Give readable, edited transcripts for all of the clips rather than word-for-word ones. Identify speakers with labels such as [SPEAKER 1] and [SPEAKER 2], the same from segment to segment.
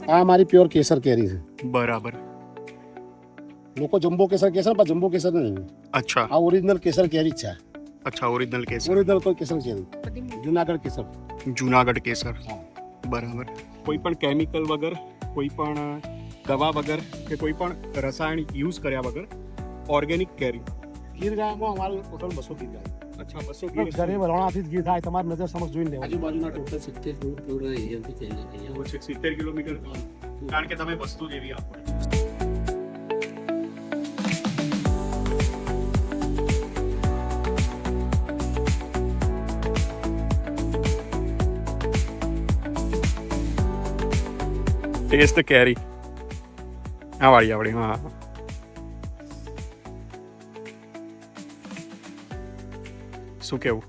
[SPEAKER 1] આ મારી પ્યોર કેસર કેરી છે.
[SPEAKER 2] બરાબર.
[SPEAKER 1] લોકો જમ્બો કેસર કેસર પણ જમ્બો કેસર નહીં.
[SPEAKER 2] અચ્છા
[SPEAKER 1] આ ઓરિજિનલ કેસર કેરી જ છે.
[SPEAKER 2] અચ્છા ઓરિજિનલ કેસર,
[SPEAKER 1] ઓરિજિનલ કોઈ કેસર કેરી, જુનાગઢ કેસર.
[SPEAKER 2] જુનાગઢ કેસર.
[SPEAKER 1] હા.
[SPEAKER 2] બરાબર. કોઈ પણ કેમિકલ વગર, કોઈ પણ દવા વગર કે કોઈ પણ રસાયણ યુઝ કર્યા વગર ઓર્ગેનિક કેરી.
[SPEAKER 1] ગીર ગાયમાં અમારું ટોટલ 200 ગીર ગાય.
[SPEAKER 2] અચ્છા 200
[SPEAKER 1] ઘરે વરણાથી જ ગીર થાય. તમારી નજર સમક્ષ જોઈને લેવાનું.
[SPEAKER 3] આજુબાજુના ટોટલ 70 કિલોમીટર એરિયાથી થઈને અહીંયા
[SPEAKER 2] 70 કિલોમીટર, કારણ કે તમે વસ્તુ જેવી આપો. ટેસ્ટ કેરી આ વાળી હા. શું કેવું?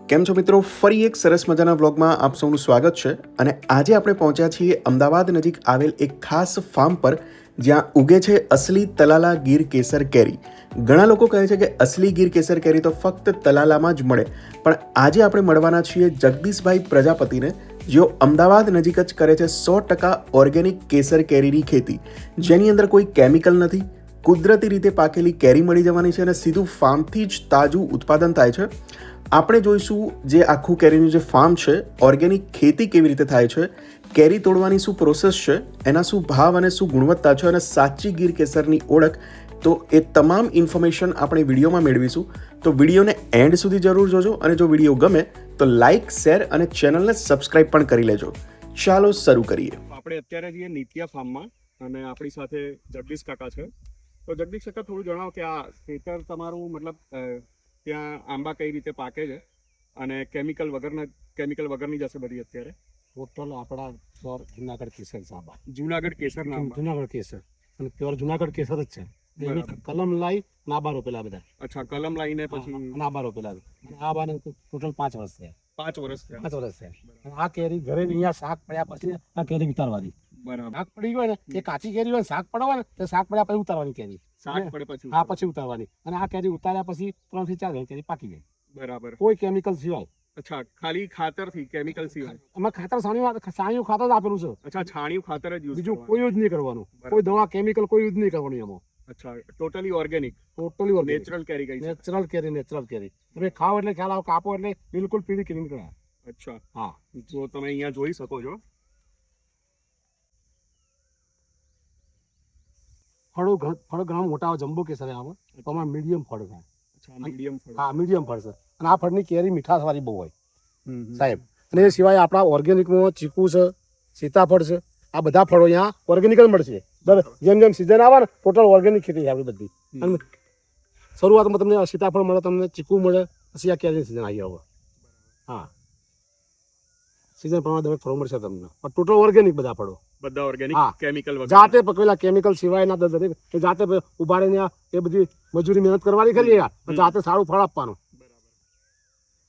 [SPEAKER 4] કેમ છો મિત્રો, ફરી એક સરસ મજાના વ્લોગમાં આપ સૌનું સ્વાગત છે. અને આજે આપણે પહોંચ્યા છીએ અમદાવાદ નજીક આવેલ એક ખાસ ફાર્મ પર, જ્યાં ઉગે છે અસલી તલાલા ગીર કેસર કેરી. ઘણા લોકો કહે છે કે અસલી ગીર કેસર કેરી તો ફક્ત તલાલામાં જ મળે, પણ આજે આપણે મળવાના છીએ જગદીશભાઈ પ્રજાપતિને, જેઓ અમદાવાદ નજીક જ કરે છે 100% ઓર્ગેનિક કેસર કેરીની ખેતી, જેની અંદર કોઈ કેમિકલ નથી, કુદરતી રીતે પાકેલી કેરી મળી જવાની છે અને સીધું ફાર્મથી જ તાજું ઉત્પાદન થાય છે. આપણે જોઈશું જે આખું કેરીનું જે ફાર્મ છે, ઓર્ગેનિક ખેતી કેવી રીતે થાય છે, કેરી તોડવાની શું પ્રોસેસ છે, એના શું ભાવ અને શું ગુણવત્તા છે, અને સાચી ગીર કેસરની ઓળખ. તો એ તમામ ઇન્ફોર્મેશન આપણે વિડીયોમાં મેળવીશું. તો વિડીયોને એન્ડ સુધી જરૂર જોજો, અને જો વિડીયો ગમે તો લાઇક, શેર અને ચેનલને સબસ્ક્રાઇબ પણ કરી લેજો. ચાલો શરૂ કરીએ.
[SPEAKER 2] આપણે અત્યારે છીએ નિત્યા ફાર્મમાં અને આપણી સાથે જગદીશ કાકા છે. તો જગદીશ કાકા, થોડું જણાવો કે આ ખેતર તમારું, મતલબ ત્યાં આંબા કઈ રીતે પાકે છે અને કેમિકલ વગરની જશે બધી અત્યારે?
[SPEAKER 1] ટોટલ આપણા પ્યોર જુનાગઢ કેસર છે. આંબા
[SPEAKER 2] જુનાગઢ કેસર ના આંબા.
[SPEAKER 1] જુનાગઢ કેસર અને પ્યોર જુનાગઢ કેસર જ છે. એની
[SPEAKER 2] બરાબર.
[SPEAKER 1] કલમ લાઈ નાબા રોપેલા બધા.
[SPEAKER 2] અચ્છા, કલમ લાઈને પછી
[SPEAKER 1] નાબા રોપેલા. આ બાને ટોટલ 5 વર્ષ થયા.
[SPEAKER 2] 5 વર્ષ થયા.
[SPEAKER 1] 5 વર્ષ થયા. અને આ કેરી ઘરે અહીંયા શાક પડ્યા પછી આ કેરી ઉતારવાની.
[SPEAKER 2] બરાબર.
[SPEAKER 1] શાક પડી ગયો ને, એ કાચી કેરી હોય ને, શાક પડવા ને તો શાક પડ્યા પછી ઉતારવાની કેરી.
[SPEAKER 2] શાક પડે પછી?
[SPEAKER 1] હા, પછી ઉતારવાની. અને આ કેરી ઉતાર્યા પછી 3 થી 4 કેરી પાકી ગઈ,
[SPEAKER 2] બરાબર.
[SPEAKER 1] કોઈ કેમિકલ સિવાય.
[SPEAKER 2] અચ્છા, ખાલી ખાતરથી, કેમિકલ સિવાય?
[SPEAKER 1] એમાં ખાતર સાણિયું ખાતર જ આપેલું છે.
[SPEAKER 2] અચ્છા, છાણિયું ખાતર જ યુઝ
[SPEAKER 1] બીજું કોઈ યુઝ નહીં કરવાનું. કોઈ દવા કેમિકલ કોઈ યુઝ નહીં કરવાનું એમાં.
[SPEAKER 2] અચ્છા, ટોટલી ઓર્ગેનિક,
[SPEAKER 1] ટોટલી
[SPEAKER 2] નેચરલ કેરી ગઈ છે.
[SPEAKER 1] નેચરલ કેરી. તમે ખાઓ એટલે ખ્યાલ આવો, કાપો એટલે બિલકુલ પીળી કેરી નીકળે.
[SPEAKER 2] અચ્છા,
[SPEAKER 1] હા,
[SPEAKER 2] જો તમે અહીંયા જોઈ શકો છો.
[SPEAKER 1] ફળો ઘણા મોટા આવે, જમ્બો કેસર આવે, તો આમાં મીડિયમ ફળ થાય.
[SPEAKER 2] અચ્છા, મીડિયમ ફળ.
[SPEAKER 1] હા, મીડિયમ ફળ છે. અને આ ફળની કેરી મીઠાશ વાળી બહુ હોય
[SPEAKER 2] હમ.
[SPEAKER 1] સાહેબ. અને એ સિવાય આપણા ઓર્ગેનિકમાં ચીકુ છે, સીતાફળ છે, આ બધા ફળો અહીંયા ઓર્ગેનિક જ મળશે. જેમ જેમ સિઝન આવે ને, ટોટલ ઓર્ગેનિક ખેતી છે આપણી બધી. અને શરૂઆતમાં તમને સીતાફળ મળે, તમને ચીકુ મળે, પછી આ કેરી સિઝન આવી આવે. હા, સિઝન પ્રમાણે દરેક ફળો મળશે તમને, પણ ટોટલ ઓર્ગેનિક બધા ફળો.
[SPEAKER 2] બધા ઓર્ગેનિક,
[SPEAKER 1] હા.
[SPEAKER 2] કેમિકલ વગર.
[SPEAKER 1] જાતે પકવેલા, કેમિકલ સિવાયના દરેક એ જાતે ઉભા રહીને એ બધી મજૂરી મહેનત કરવાની ખરી, જાતે સારું ફળ આપવાનું.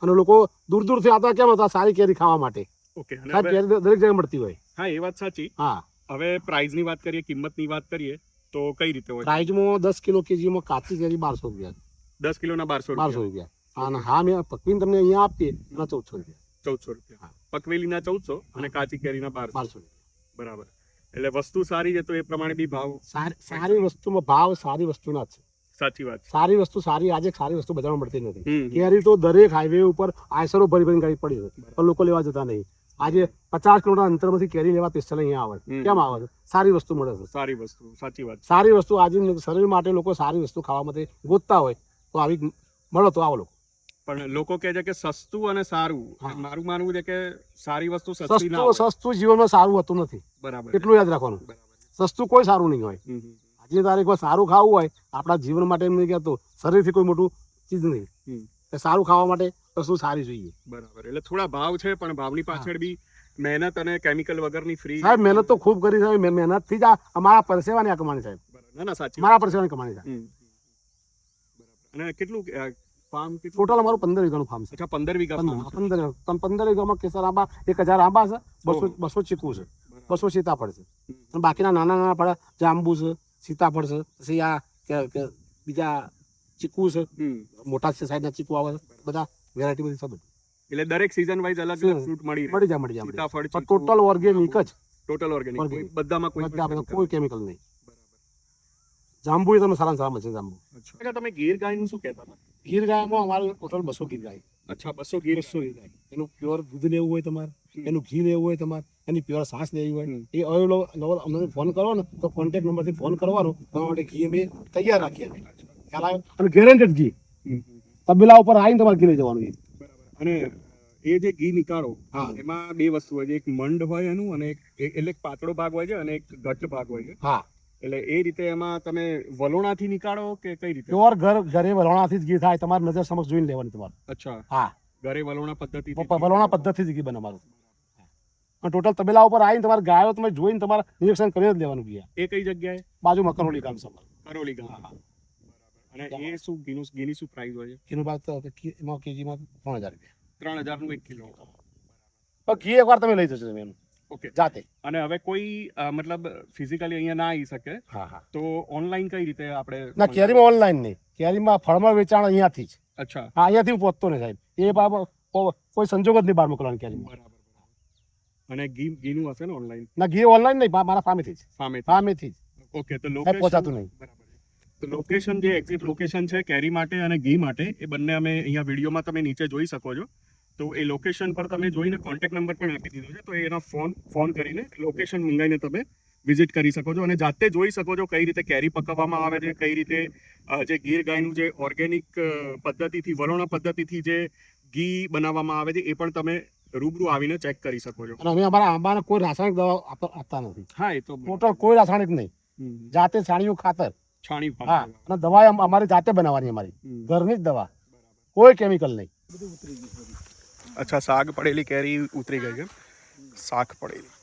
[SPEAKER 1] અને લોકો દૂર દૂરથી આવતા કેમ હતા? સારી કેરી ખાવા માટે.
[SPEAKER 2] ઓકે. અને
[SPEAKER 1] સાહેબ,
[SPEAKER 2] હવે-
[SPEAKER 1] કેરી દરેક જગ્યાએ મળતી હોય.
[SPEAKER 2] હા, એ વાત સાચી.
[SPEAKER 1] હા,
[SPEAKER 2] હવે પ્રાઇઝની વાત કરીએ, કિંમતની વાત કરીએ, તો કઈ રીતે હોય?
[SPEAKER 1] પ્રાઇઝમાં 10 કિલો કેજીમાં કાચી કેરી 1200 રૂપિયા.
[SPEAKER 2] 10 કિલોના 1200
[SPEAKER 1] 1200 રૂપિયા. અને હા, મેં પકવીને તમને અહીંયા આપીએ એના 1400 રૂપિયા.
[SPEAKER 2] 1400 રૂપિયા. પકવેલીના 1400 અને કાચી કેરીના 1200.
[SPEAKER 1] 1200 રૂપિયા.
[SPEAKER 2] બરાબર. એટલે વસ્તુ સારી છે તો એ પ્રમાણે બી ભાવ.
[SPEAKER 1] સારી વસ્તુમાં ભાવ સારી વસ્તુના જ છે.
[SPEAKER 2] સાચી વાત છે.
[SPEAKER 1] સારી વસ્તુ સારી, આજે સારી વસ્તુ બજારમાં મળતી નથી.
[SPEAKER 2] હમ.
[SPEAKER 1] કેરી તો દરેક હાઈવે ઉપર આયસરો ભરી ભરીને ગાડી પડી છે, પણ લોકો લેવા જતા નહીં. આજે 50 કિલોમીટર અંતરમાંથી કેરી લેવા સ્પેશિયલ અહીંયા આવે છે.
[SPEAKER 2] હમ.
[SPEAKER 1] કેમ આવે છે? સારી વસ્તુ મળે છે.
[SPEAKER 2] સારી વસ્તુ, સાચી વાત છે.
[SPEAKER 1] સારી વસ્તુ આજે શરીર માટે લોકો સારી વસ્તુ ખાવા માટે ગોતતા હોય, તો આવી મળો તો આવો લોકો.
[SPEAKER 2] પણ લોકો કહે છે કે સસ્તું અને સારું.
[SPEAKER 1] હા.
[SPEAKER 2] મારું માનવું છે કે સારી વસ્તુ સસ્તી ના હોય.
[SPEAKER 1] સસ્તું જીવનમાં સારું હોતું નથી,
[SPEAKER 2] બરાબર.
[SPEAKER 1] એટલું યાદ રાખવાનું.
[SPEAKER 2] બરાબર.
[SPEAKER 1] સસ્તું કોઈ સારું નહીં હોય.
[SPEAKER 2] હમ.
[SPEAKER 1] આજની તારીખમાં સારું ખાવું હોય, આપણા જીવન માટે એમ નહીં કહેતો, શરીરથી કોઈ મોટું ચીજ નહીં.
[SPEAKER 2] હમ.
[SPEAKER 1] એ સારું ખાવા માટે વસ્તુ સારી જોઈએ.
[SPEAKER 2] બરાબર. એટલે થોડા ભાવ છે, પણ ભાવની પાછળ બી મહેનત અને કેમિકલ વગરની ફ્રી.
[SPEAKER 1] સાહેબ, મહેનત તો ખૂબ કરી સાહેબ. મહેનતથી જ અમારા પરસેવાની આ કમાણી સાહેબ.
[SPEAKER 2] ના ના, સાચી વાત.
[SPEAKER 1] મારા પરસેવાની કમાણી સાહેબ.
[SPEAKER 2] હમ. બરાબર. અને કેટલું ફાર્મ?
[SPEAKER 1] ટોટલ અમારું 15 વીઘાનું ફાર્મ છે.
[SPEAKER 2] અચ્છા, 15 વીઘા farm છે.
[SPEAKER 1] 15 વીઘામાં કેસર આંબા 1000 આંબા છે, 200 ચીકુ છે, 200 સીતાફળ છે. અને બાકીના નાના નાના ફળ જાંબુ છે, સીતાફળ છે, પછી આ બીજા ચીકુ છે,
[SPEAKER 2] હમ.
[SPEAKER 1] મોટા સાઈઝના ચીકુ આવે છે, બધા વેરાયટી બધી છે બધું.
[SPEAKER 2] એટલે દરેક સીઝન વાઇઝ અલગ અલગ ફ્રૂટ મળી રહે.
[SPEAKER 1] મળી જાય.
[SPEAKER 2] સીતાફળ,
[SPEAKER 1] પણ
[SPEAKER 2] ચીકુ,
[SPEAKER 1] ટોટલ ઓર્ગેનિક જ,
[SPEAKER 2] ટોટલ ઓર્ગેનિક,
[SPEAKER 1] Organic.
[SPEAKER 2] બધામાં કોઈ
[SPEAKER 1] બધા બધા
[SPEAKER 2] chemical
[SPEAKER 1] કોઈ કેમિકલ નહીં. જાંબુ એ તમે સારા મળશે જાંબુ.
[SPEAKER 2] અચ્છા. એટલે તમે ગીર ગાયનું શું કહેતા હતા?
[SPEAKER 1] ગીર ગાયમાં અમારું ટોટલ 200 ગીર ગાય.
[SPEAKER 2] અચ્છા, 200 ગીર.
[SPEAKER 1] 200 ગીર ગાય. એનું પ્યોર દૂધ લેવું હોય તમારે, એનું ઘી લેવું હોય તમારે, એની પ્યોર છાશ લેવી હોય,
[SPEAKER 2] હમ.
[SPEAKER 1] એ અવેલેબલ અમને ફોન કરો ને તો કોન્ટેક્ટ નંબરથી ફોન કરવાનો, તમારા માટે ઘી અમે તૈયાર રાખીએ. ખ્યાલ આવ્યો? અને ગેરંટેડ ઘી તબેલા ઉપર આવીને તમારે ઘી લઈ જવાનું છે.
[SPEAKER 2] બરાબર. અને એ જે ઘી નીકાળો,
[SPEAKER 1] હા
[SPEAKER 2] એમાં બે વસ્તુ હોય છે, એક મંડ હોય એનું, અને એટલે એક પાતળો ભાગ હોય છે અને એક ઘટ્ટ ભાગ હોય છે.
[SPEAKER 1] હા
[SPEAKER 2] એટલે એ રીતે એમાં તમે વલોણાથી નીકાળો કે કઈ રીતે?
[SPEAKER 1] પ્યોર ઘરે વલોણાથી જ ઘી થાય, તમારી નજર સમક્ષ જોઈને લેવાની તમારે.
[SPEAKER 2] અચ્છા,
[SPEAKER 1] હા
[SPEAKER 2] ઘરે વલોણા પદ્ધતિ.
[SPEAKER 1] વલોણા પદ્ધતિથી જ ઘી બને અમારું. અને ટોટલ તબેલા ઉપર આવીને તમારે ગાયો તમે જોઈને તમારે નિરીક્ષણ કરીને જ લેવાનું ઘી.
[SPEAKER 2] એ કઈ જગ્યાએ?
[SPEAKER 1] બાજુમાં કરોલી ગામ છે અમારું.
[SPEAKER 2] કરોલી ગામ. અને એ શું ઘીની શું પ્રાઇસ હોય છે?
[SPEAKER 1] એનું ભાવ તો એમાં કેજીમાં 3000 રૂપિયા.
[SPEAKER 2] 3000 નું 1 કિલો.
[SPEAKER 1] પણ ઘી એકવાર તમે લઈ જશો તમે એનું
[SPEAKER 2] ઓકે.
[SPEAKER 1] જાતે.
[SPEAKER 2] અને હવે કોઈ મતલબ ફિઝિકલી અહીંયા ના આવી શકે
[SPEAKER 1] હા
[SPEAKER 2] તો ઓનલાઈન કઈ રીતે આપણે?
[SPEAKER 1] ના, કેરીમાં ઓનલાઈન નહીં, કેરીમાં ફળમાં વેચાણ અહીંયાથી જ.
[SPEAKER 2] અચ્છા,
[SPEAKER 1] હા, અહીંયાથી હું પહોંચતો નહીં સાહેબ. એ કોઈ સંજોગ જ નહીં બહાર મોકલવાની કેરીમાં.
[SPEAKER 2] બરાબર. અને ઘીનું હશે ને ઓનલાઈન?
[SPEAKER 1] ના, ઘી ઓનલાઈન નહીં, મારા સામેથી જ.
[SPEAKER 2] સામે.
[SPEAKER 1] સામેથી જ.
[SPEAKER 2] ઓકે. તો
[SPEAKER 1] સાહેબ પહોંચાતું નહીં.
[SPEAKER 2] તો લોકેશન, જે એક્ઝેક્ટ લોકેશન છે કેરી માટે અને ઘી માટે, એ બંને અમે અહીંયા વિડીયોમાં તમે નીચે જોઈ શકો છો. તો એ લોકેશન પર તમે જોઈને કોન્ટેક્ટ નંબર પણ આપી દીધો છે, તો એના ફોન કરીને લોકેશન મંગાવીને તમે વિઝિટ કરી શકો છો અને જાતે જોઈ શકો છો કઈ રીતે કેરી પકવવામાં આવે છે, કઈ રીતે જે ગીર ગાયનું જે ઓર્ગેનિક પદ્ધતિથી, વલોણા પદ્ધતિથી જે ઘી બનાવવામાં આવે છે, એ પણ તમે રૂબરૂ આવીને ચેક કરી શકો છો.
[SPEAKER 1] અને અમે અમારા આંબાને કોઈ રાસાયણિક દવા આપતા નથી.
[SPEAKER 2] હા, એ તો
[SPEAKER 1] ટોટલ કોઈ રાસાયણિક નહીં, જાતે છાણિયું ખાતર.
[SPEAKER 2] છાણી.
[SPEAKER 1] હા, અને દવા અમારી જાતે બનાવવાની, અમારી ઘરની જ દવા, કોઈ કેમિકલ નહીં.
[SPEAKER 2] અચ્છા, શાક પડેલી કેરી ઉતરી ગઈ છે. શાક પડેલી.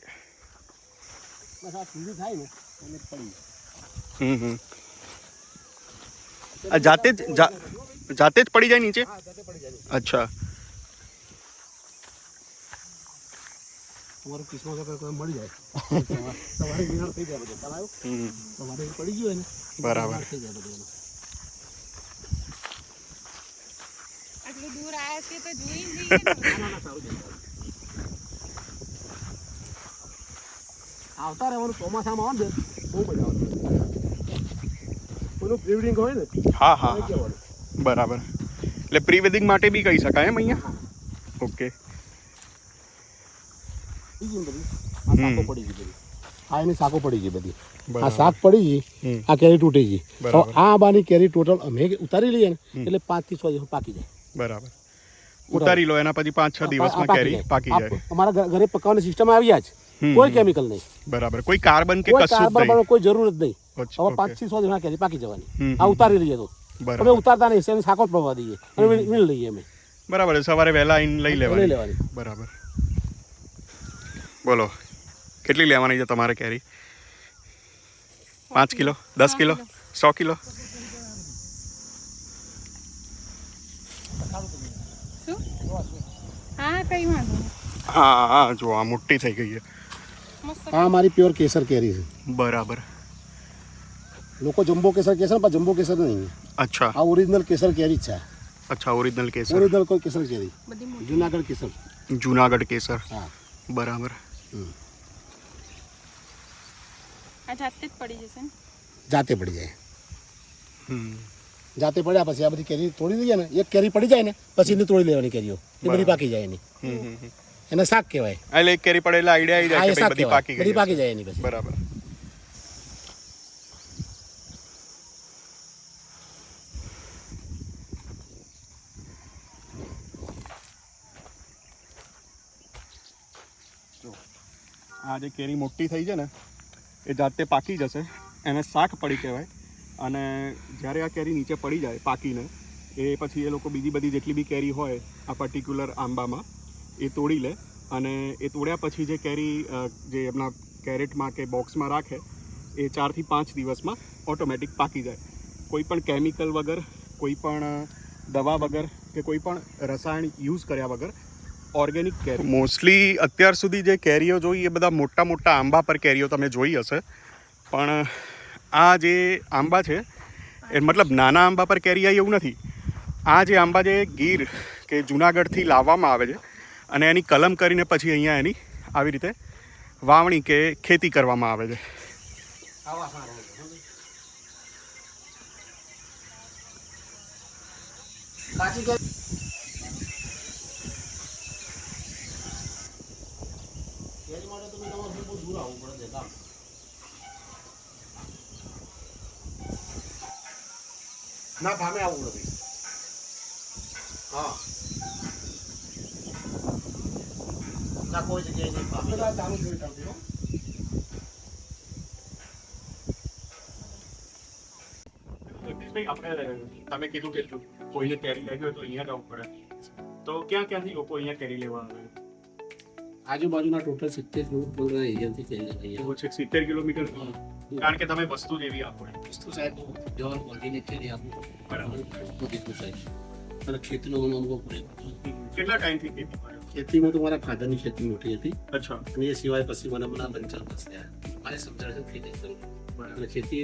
[SPEAKER 2] જાતે જ પડી જાય નીચે? અચ્છા.
[SPEAKER 1] તમારું કિસ્મત મળી જાય. તમારે વિનાર થઈ જાય બધું. તમારે પડી ગયું હોય ને,
[SPEAKER 2] બરાબર.
[SPEAKER 1] થઈ જાય બધું.
[SPEAKER 5] આટલું દૂર આવ્યા છે તો જોઈ જઈએ.
[SPEAKER 1] આવતા રહેવાનું, ચોમાસામાં આવે ને બહુ મજા આવે. કોઈનું પ્રી વેડિંગ હોય ને,
[SPEAKER 2] હા,
[SPEAKER 1] ત્યાં કહેવાનું.
[SPEAKER 2] બરાબર. એટલે પ્રી વેડિંગ માટે બી કહી શકાય એમ અહીંયા? ઓકે.
[SPEAKER 1] થઈ ગઈ ને બધી. આ શાકો પડી ગઈ બધી. આ એની શાકો પડી ગઈ બધી. આ
[SPEAKER 2] બરાબર.
[SPEAKER 1] શાક પડી ગઈ, આ કેરી તૂટી ગઈ.
[SPEAKER 2] બરાબર.
[SPEAKER 1] હવે આ બાની કેરી ટોટલ અમે ઉતારી લઈએ ને એટલે 5 થી 6 દિવસ પાકી જાય.
[SPEAKER 2] બરાબર. ઉતારી લો, એના પછી 5-6 દિવસમાં કેરી પાકી જાય.
[SPEAKER 1] અમારા ઘરે પકાવવાની સિસ્ટમ આવ્યા જ, કોઈ કેમિકલ નહીં,
[SPEAKER 2] બરાબર. કોઈ કાર્બન કે
[SPEAKER 1] કોઈ
[SPEAKER 2] કશું જ
[SPEAKER 1] કાર્બન
[SPEAKER 2] નહીં.
[SPEAKER 1] કોઈ જરૂર જ નહીં.
[SPEAKER 2] અચ્છા,
[SPEAKER 1] હવે
[SPEAKER 2] ઓકે.
[SPEAKER 1] 5 થી 6 દિવસમાં કેરી પાકી જવાની.
[SPEAKER 2] હમ,
[SPEAKER 1] આ ઉતારી લઈએ તો
[SPEAKER 2] બરાબર.
[SPEAKER 1] અમે ઉતારતા નહીં, એને શાકો જ પ્રવા દઈએ અને વીણ લઈએ અમે.
[SPEAKER 2] બરાબર. સવારે વહેલા આવીને લઈ
[SPEAKER 1] લઈ
[SPEAKER 2] લેવાની.
[SPEAKER 1] લેવાની.
[SPEAKER 2] બરાબર. બોલો, કેટલી લેવાની છે તમારે કેરી? 5 કિલો, 10 કિલો, 100 કિલો?
[SPEAKER 5] શું? હા, કઈ વાંધો નહીં.
[SPEAKER 2] હા, જો આ મોટી થઈ ગઈ છે.
[SPEAKER 5] મસ્ત.
[SPEAKER 1] આ મારી પ્યોર કેસર કેરી છે.
[SPEAKER 2] બરાબર.
[SPEAKER 1] લોકો જમ્બો કેસર કહે છે પણ જમ્બો કેસર નહીં.
[SPEAKER 2] અચ્છા,
[SPEAKER 1] આ ઓરિજિનલ કેસર કેરી જ છે.
[SPEAKER 2] અચ્છા. ઓરિજિનલ કેસર.
[SPEAKER 1] ઓરિજિનલ કોઈ કેસર કેરી,
[SPEAKER 5] બધી મોટી.
[SPEAKER 1] જુનાગઢ કેસર.
[SPEAKER 2] જુનાગઢ કેસર.
[SPEAKER 1] હા.
[SPEAKER 2] બરાબર.
[SPEAKER 5] આ જાતે જ પડી જશે ને?
[SPEAKER 1] જાતે પડી જાય.
[SPEAKER 2] હમ.
[SPEAKER 1] જાતે પડ્યા પછી આ બધી કેરી તોડી દઈએ ને, એક કેરી પડી જાય ને પછી એની તોડી લેવાની કેરીઓ, એ બધી પાકી જાય એની. એને શાક કહેવાય.
[SPEAKER 2] એટલે એક કેરી પડે એટલે આઈડિયા આવી જાય
[SPEAKER 1] આ એ
[SPEAKER 2] કે
[SPEAKER 1] શાક
[SPEAKER 2] ભાઈ બધી
[SPEAKER 1] કહેવાય.
[SPEAKER 2] પાકી ગઈ
[SPEAKER 1] બધી પાકી જાય એની પછી.
[SPEAKER 2] બરાબર. આ જે કેરી મોટી થઈ છે ને, એ જાતે પાકી જશે, એને શાક પડી કહેવાય. અને જ્યારે આ કેરી નીચે પડી જાય પાકીને, એ પછી એ લોકો બીજી બધી જેટલી બી કેરી હોય આ પર્ટિક્યુલર આંબામાં એ તોડી લે, અને એ તોડ્યા પછી જે કેરી જે એમના કેરેટમાં કે બોક્સમાં રાખે, એ 4 થી 5 દિવસમાં ઓટોમેટિક પાકી જાય. કોઈ પણ કેમિકલ વગર, કોઈ પણ દવા વગર કે કોઈ પણ રસાયણ યુઝ કર્યા વગર ઓર્ગેનિક કેરી. મોસ્ટલી અત્યાર સુધી જે કેરીઓ જોઈ એ બધા મોટા મોટા આંબા પર કેરીઓ તમે જોઈ હશે, પણ આ જે આંબા છે એ મતલબ નાના આંબા પર કેરી આવી એવું નથી. આ જે આંબા જે ગીર કે જુનાગઢથી લાવવામાં આવે છે અને એની કલમ કરીને પછી અહીંયા એની આવી રીતે વાવણી કે ખેતી કરવામાં આવે છે.
[SPEAKER 1] ના ફામે આવું નથી. હા ના કોઈ જગ્યાએ નહીં ફામે ચાલુ જોઈ કરતી હો.
[SPEAKER 2] તમે કીધું કે કોઈને કેરી લેવી હોય તો અહીંયા જવું પડે, તો ક્યાંથી લોકો અહીંયા કેરી લેવા આવે?
[SPEAKER 3] આજુબાજુના ટોટલ 70 કિલોમીટર એરિયાથી કેરી અહીંયા.
[SPEAKER 2] 70 કિલોમીટર, કારણ કે તમે વસ્તુ જેવી આપો.
[SPEAKER 3] વસ્તુ સાહેબ જવાન ઓર્ગેનિક કેરી આપું બરાબર બધું સાહેબ. અને ખેતીનો મને અનુભવ પડે.
[SPEAKER 2] કેટલા ટાઈમથી ખેતી કરો?
[SPEAKER 3] ખેતીમાં તો મારા ફાધરની ખેતી મોટી હતી
[SPEAKER 2] અચ્છા.
[SPEAKER 3] અને એ સિવાય પછી મને 4 વર્ષ થયા. મારે સમજાય છે ખેતી કરું અને ખેતી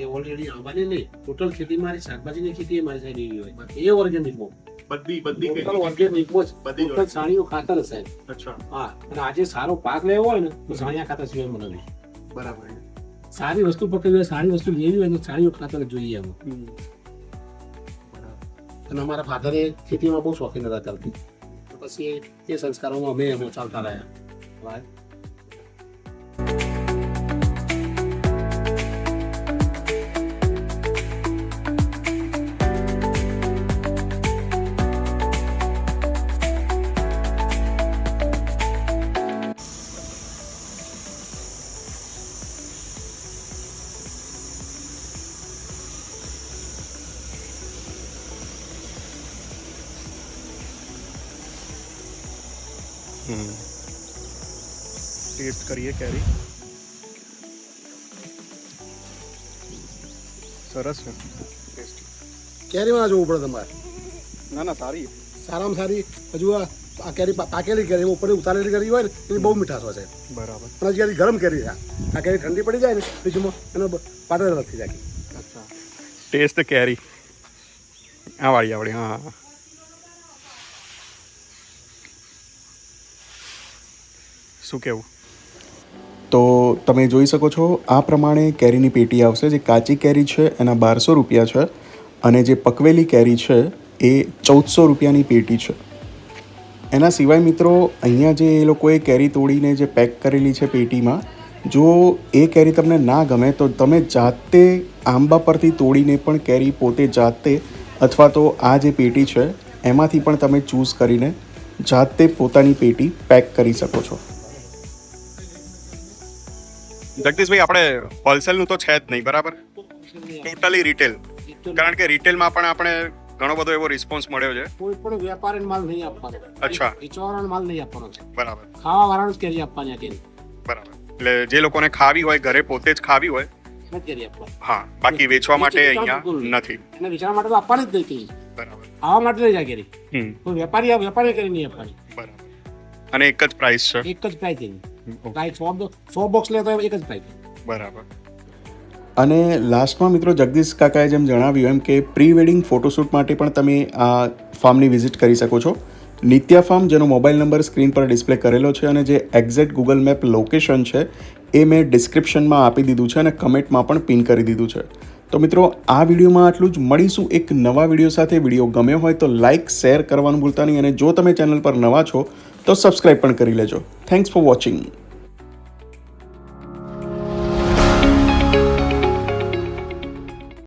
[SPEAKER 3] એ ઓલરેડી આંબાની નહીં ટોટલ ખેતી મારી શાકભાજીની ખેતી એ મારી સાઈડ એવી હોય એ ઓર્ગેનિકમાં
[SPEAKER 2] બધી
[SPEAKER 3] ટોટલ ઓર્ગેનિકમાં જ
[SPEAKER 2] બધી
[SPEAKER 3] ટોટલ સાણીઓ ખાતર સાહેબ.
[SPEAKER 2] અચ્છા.
[SPEAKER 3] હા અને આજે સારો પાક લેવો હોય ને તો સાણિયા ખાતર સિવાય મને નહીં.
[SPEAKER 2] બરાબર.
[SPEAKER 3] સારી વસ્તુ પકડવી હોય સારી વસ્તુ લેવી હોય તો સાણીઓ ખાતર જોઈએ એમ. અને અમારા ફાધરે ખેતીમાં બહુ શોખીન હતા કરતી પછી એ સંસ્કારોમાં અમે એમાં ચાલતા રહ્યા.
[SPEAKER 2] ટેસ્ટ કરીએ કેરી. સરસ છે ટેસ્ટ.
[SPEAKER 1] કેરીમાં જોવું પડે તમારે.
[SPEAKER 2] ના ના સારી.
[SPEAKER 1] સારામાં સારી હજુ આ કેરી પાકેલી કેરી ઉપર ઉતારેલી કેરી હોય ને એની બહુ મીઠાશ હોય છે.
[SPEAKER 2] બરાબર.
[SPEAKER 1] પણ હજી કેરી ગરમ કેરી છે. આ કેરી ઠંડી પડી જાય ને બીજું એનો પાટો નથી જાય.
[SPEAKER 2] અચ્છા. ટેસ્ટ કેરી આ વાળી હા. શું કહેવું?
[SPEAKER 4] તો તમે જોઈ શકો છો આ પ્રમાણે કેરીની પેટી આવશે. જે કાચી કેરી છે એના 1200 રૂપિયા છે અને જે પકવેલી કેરી છે એ 1400 રૂપિયાની પેટી છે. એના સિવાય મિત્રો અહીંયા જે એ લોકોએ કેરી તોડીને જે પેક કરેલી છે પેટીમાં, જો એ કેરી તમને ના ગમે તો તમે જાતે આંબા પરથી તોડીને પણ કેરી પોતે જાતે અથવા તો આ જે પેટી છે એમાંથી પણ તમે ચૂઝ કરીને જાતે પોતાની પેટી પેક કરી શકો છો.
[SPEAKER 2] જગદીશભાઈ, આપણે હોલસેલનું તો છે જ નહીં બરાબર, ટોટલી રિટેલ. કારણ કે રિટેલમાં પણ આપણે ઘણો બધો એવો રિસ્પોન્સ મળ્યો છે.
[SPEAKER 3] કોઈ પણ વેપારીને માલ નહીં આપવાનો.
[SPEAKER 2] અચ્છા.
[SPEAKER 3] વેચવાવાળાને માલ નહીં આપવાનો છે.
[SPEAKER 2] બરાબર.
[SPEAKER 3] ખાવા વાળાને જ કેરી આપવાની આ કેરી.
[SPEAKER 2] બરાબર. એટલે જે લોકોને ખાવી હોય, ઘરે પોતે જ ખાવી હોય,
[SPEAKER 3] એને જ કેરી આપવાની.
[SPEAKER 2] હા, બાકી વેચવા માટે અહીંયા નથી.
[SPEAKER 3] એને વેચવા માટે તો આપવાની જ નહીં કેરી.
[SPEAKER 2] બરાબર.
[SPEAKER 3] ખાવા માટે નહીં જાય કેરી.
[SPEAKER 2] હમ.
[SPEAKER 3] કોઈ વેપારી કેરી નહીં આપવાની.
[SPEAKER 2] બરાબર. અને એક જ પ્રાઇસ છે.
[SPEAKER 3] એક જ પ્રાઇસ એની. પ્રાઇસ 100 બોક્સ લે તો એક જ પ્રાઇસ.
[SPEAKER 2] બરાબર.
[SPEAKER 4] અને લાસ્ટમાં મિત્રો જગદીશ કાકાએ જેમ જણાવ્યું એમ કે પ્રી વેડિંગ ફોટોશૂટ માટે પણ તમે આ ફાર્મની વિઝિટ કરી શકો છો. નિત્યા ફાર્મ, જેનો મોબાઈલ નંબર સ્ક્રીન પર ડિસ્પ્લે કરેલો છે અને જે એક્ઝેક્ટ ગૂગલ મેપ લોકેશન છે એ મેં ડિસ્ક્રિપ્શનમાં આપી દીધું છે અને કમેન્ટમાં પણ પિન કરી દીધું છે. તો મિત્રો આ વિડીયોમાં આટલું જ. મળીશું એક નવા વિડીયો સાથે. વિડીયો ગમ્યો હોય તો લાઇક શેર કરવાનું ભૂલતા નહીં અને જો તમે ચેનલ પર નવા છો તો સબસ્ક્રાઈબ પણ કરી લેજો. Thanks for watching.